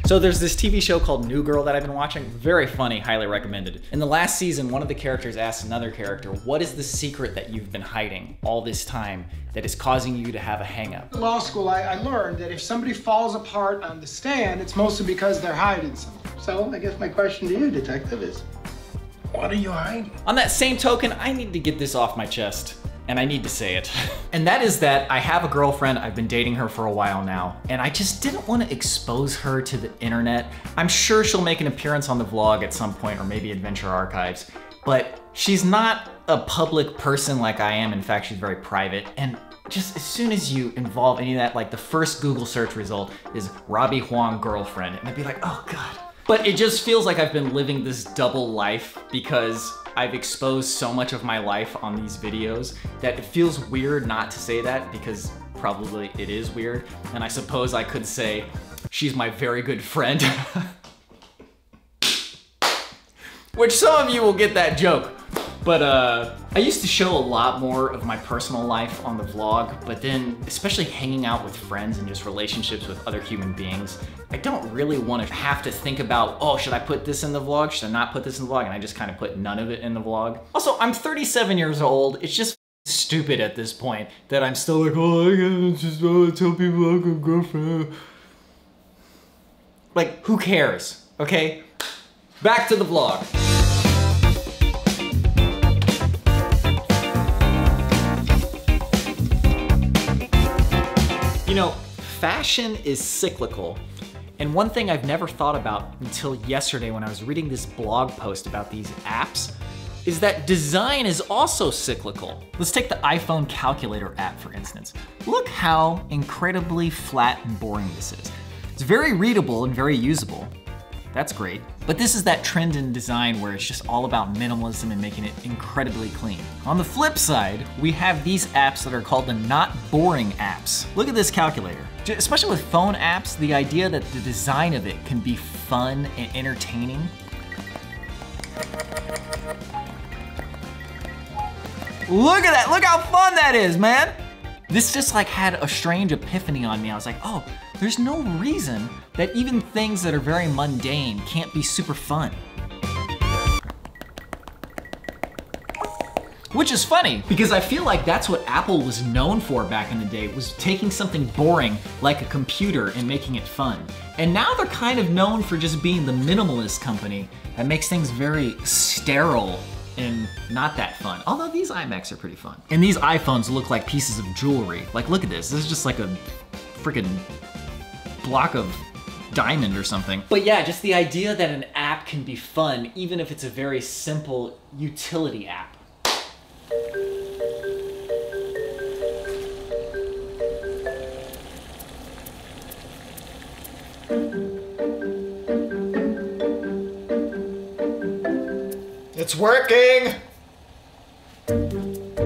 So there's this TV show called New Girl that I've been watching. Very funny, highly recommended. In the last season, one of the characters asks another character, what is the secret that you've been hiding all this time that is causing you to have a hang-up? In law school, I learned that if somebody falls apart on the stand, it's mostly because they're hiding something. So I guess my question to you, detective, is what are you hiding? On that same token, I need to get this off my chest. And I need to say it. And that is that I have a girlfriend, I've been dating her for a while now, and I just didn't want to expose her to the internet. I'm sure she'll make an appearance on the vlog at some point, or maybe Adventure Archives, but she's not a public person like I am. In fact, she's very private. And just as soon as you involve any of that, like the first Google search result is Robbie Huang girlfriend, and I'd be like, oh God. But it just feels like I've been living this double life because I've exposed so much of my life on these videos that it feels weird not to say that, because probably it is weird. And I suppose I could say, she's my very good friend. Which some of you will get that joke. But I used to show a lot more of my personal life on the vlog, but then especially hanging out with friends and just relationships with other human beings, I don't really want to have to think about, oh, should I put this in the vlog? Should I not put this in the vlog? And I just kind of put none of it in the vlog. Also, I'm 37 years old. It's just stupid at this point that I'm still like, oh, I gotta just tell people I got a girlfriend. Like, who cares, okay? Back to the vlog. You know, fashion is cyclical. And one thing I've never thought about until yesterday when I was reading this blog post about these apps is that design is also cyclical. Let's take the iPhone calculator app, for instance. Look how incredibly flat and boring this is. It's very readable and very usable. That's great. But this is that trend in design where it's just all about minimalism and making it incredibly clean. On the flip side, we have these apps that are called the not boring apps. Look at this calculator. Especially with phone apps, the idea that the design of it can be fun and entertaining. Look at that, look how fun that is, man. This just like had a strange epiphany on me. I was like, oh, there's no reason that even things that are very mundane can't be super fun. Which is funny, because I feel like that's what Apple was known for back in the day, was taking something boring like a computer and making it fun. And now they're kind of known for just being the minimalist company that makes things very sterile and not that fun. Although these iMacs are pretty fun. And these iPhones look like pieces of jewelry. Like, look at this. This is just like a freaking block of diamond or something. But yeah, just the idea that an app can be fun, even if it's a very simple utility app. It's working!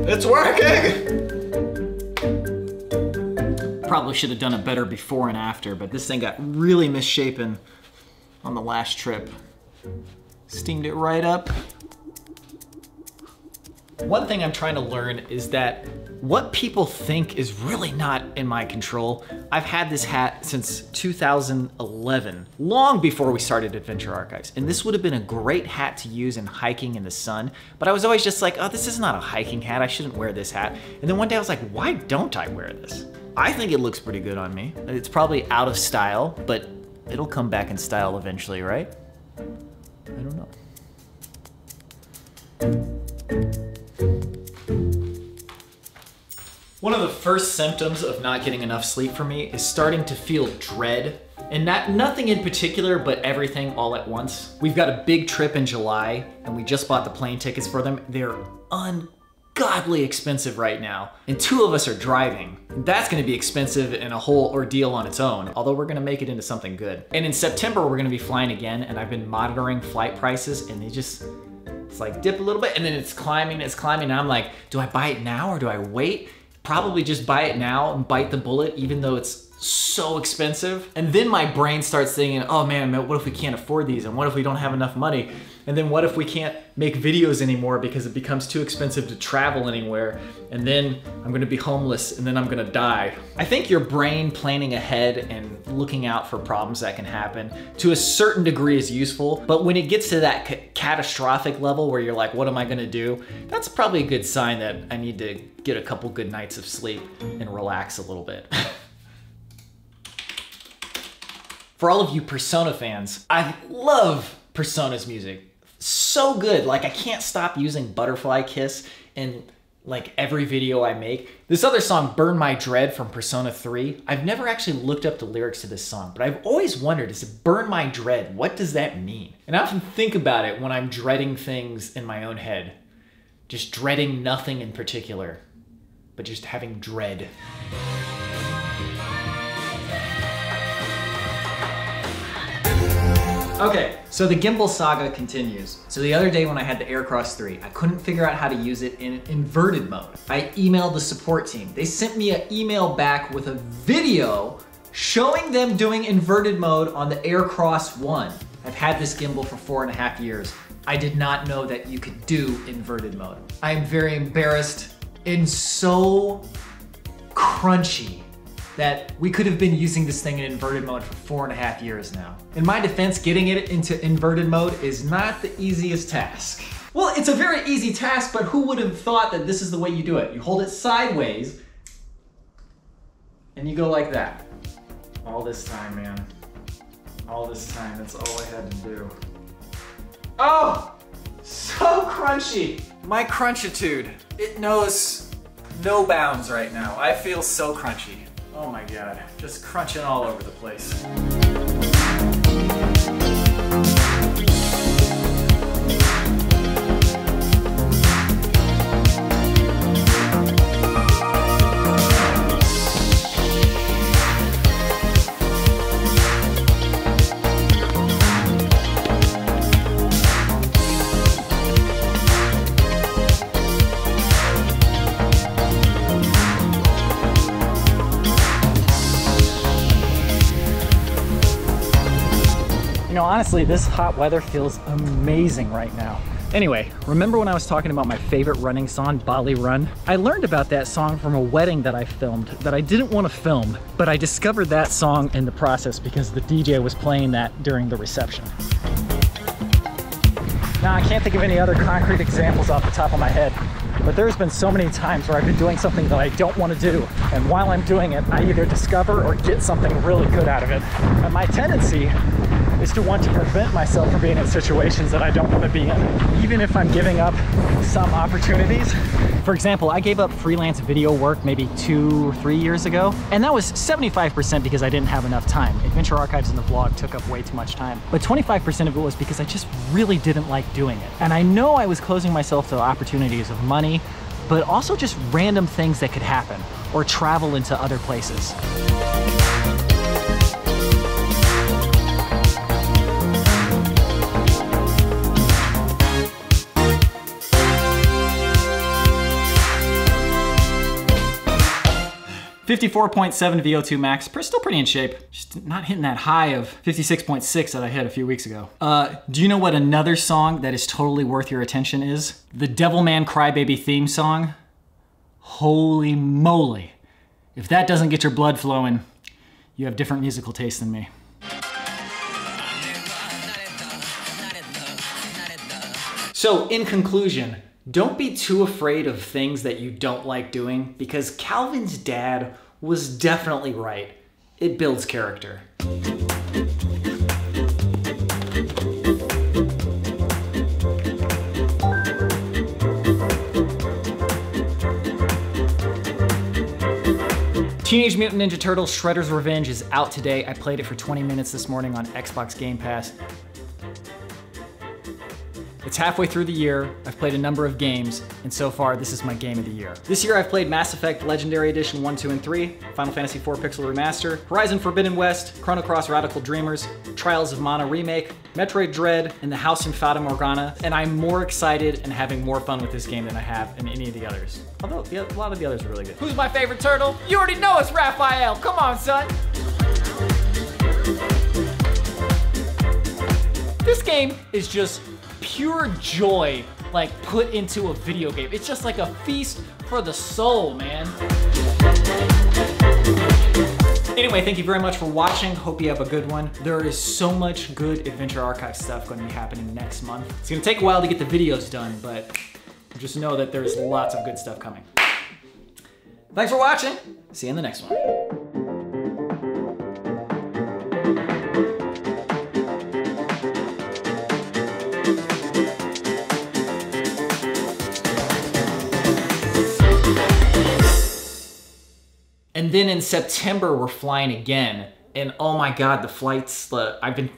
It's working! Probably should have done it better before and after, but this thing got really misshapen on the last trip. Steamed it right up. One thing I'm trying to learn is that what people think is really not in my control. I've had this hat since 2011, long before we started Adventure Archives. And this would have been a great hat to use in hiking in the sun, but I was always just like, oh, this is not a hiking hat, I shouldn't wear this hat. And then one day I was like, why don't I wear this? I think it looks pretty good on me. It's probably out of style, but it'll come back in style eventually, right? I don't know. One of the first symptoms of not getting enough sleep for me is starting to feel dread. And nothing in particular, but everything all at once. We've got a big trip in July, and we just bought the plane tickets for them. They're ungodly expensive right now. And 2 of us are driving. That's gonna be expensive and a whole ordeal on its own, although we're gonna make it into something good. And in September, we're gonna be flying again, and I've been monitoring flight prices, and it's like dip a little bit, and then it's climbing, and I'm like, do I buy it now or do I wait? Probably just buy it now and bite the bullet, even though it's so expensive. And then my brain starts thinking, oh man, what if we can't afford these? And what if we don't have enough money? And then what if we can't make videos anymore because it becomes too expensive to travel anywhere? And then I'm gonna be homeless and then I'm gonna die. I think your brain planning ahead and looking out for problems that can happen to a certain degree is useful, but when it gets to that catastrophic level where you're like, what am I gonna do? That's probably a good sign that I need to get a couple good nights of sleep and relax a little bit. For all of you Persona fans, I love Persona's music. So good, like I can't stop using Butterfly Kiss in like every video I make. This other song, Burn My Dread from Persona 3, I've never actually looked up the lyrics to this song, but I've always wondered, is it Burn My Dread? What does that mean? And I often think about it when I'm dreading things in my own head. Just dreading nothing in particular, but just having dread. Okay, so the Gimbal Saga continues. So the other day when I had the Aircross 3, I couldn't figure out how to use it in inverted mode. I emailed the support team. They sent me an email back with a video showing them doing inverted mode on the Aircross 1. I've had this gimbal for 4.5 years. I did not know that you could do inverted mode. I am very embarrassed and so crunchy that we could have been using this thing in inverted mode for 4.5 years now. In my defense, getting it into inverted mode is not the easiest task. Well, it's a very easy task, but who would have thought that this is the way you do it? You hold it sideways and you go like that. All this time, man. All this time, that's all I had to do. Oh, so crunchy. My crunchitude, it knows no bounds right now. I feel so crunchy. Oh my God, just crunching all over the place. You know, honestly, this hot weather feels amazing right now. Anyway, remember when I was talking about my favorite running song, Bali Run? I learned about that song from a wedding that I filmed that I didn't want to film, but I discovered that song in the process because the DJ was playing that during the reception. Now, I can't think of any other concrete examples off the top of my head, but there's been so many times where I've been doing something that I don't want to do, and while I'm doing it, I either discover or get something really good out of it. And my tendency is to want to prevent myself from being in situations that I don't want to be in, even if I'm giving up some opportunities. For example, I gave up freelance video work maybe 2 or 3 years ago, and that was 75% because I didn't have enough time. Adventure Archives and the vlog took up way too much time, but 25% of it was because I just really didn't like doing it. And I know I was closing myself to opportunities of money, but also just random things that could happen, or travel into other places. 54.7 VO2 max, still pretty in shape. Just not hitting that high of 56.6 that I hit a few weeks ago. Do you know what another song that is totally worth your attention is? The Devilman Crybaby theme song. Holy moly. If that doesn't get your blood flowing, you have different musical taste than me. So in conclusion, don't be too afraid of things that you don't like doing, because Calvin's dad was definitely right. It builds character. Teenage Mutant Ninja Turtles Shredder's Revenge is out today. I played it for 20 minutes this morning on Xbox Game Pass. It's halfway through the year, I've played a number of games, and so far this is my game of the year. This year I've played Mass Effect Legendary Edition 1, 2, and 3, Final Fantasy IV Pixel Remaster, Horizon Forbidden West, Chrono Cross Radical Dreamers, Trials of Mana Remake, Metroid Dread, and the House in Fata Morgana, and I'm more excited and having more fun with this game than I have in any of the others. Although a lot of the others are really good. Who's my favorite turtle? You already know it's Raphael, come on son! This game is just pure joy like put into a video game. It's just like a feast for the soul, man. Anyway, thank you very much for watching. Hope you have a good one. There is so much good Adventure Archive stuff going to be happening next month. It's going to take a while to get the videos done, but just know that there's lots of good stuff coming. Thanks for watching. See you in the next one. And then in September, we're flying again. And oh my God, the flights, and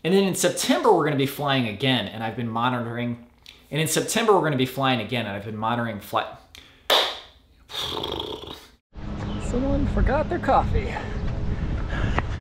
then in September, we're gonna be flying again. And I've been monitoring, and in September, we're gonna be flying again. And I've been monitoring flight. Someone forgot their coffee.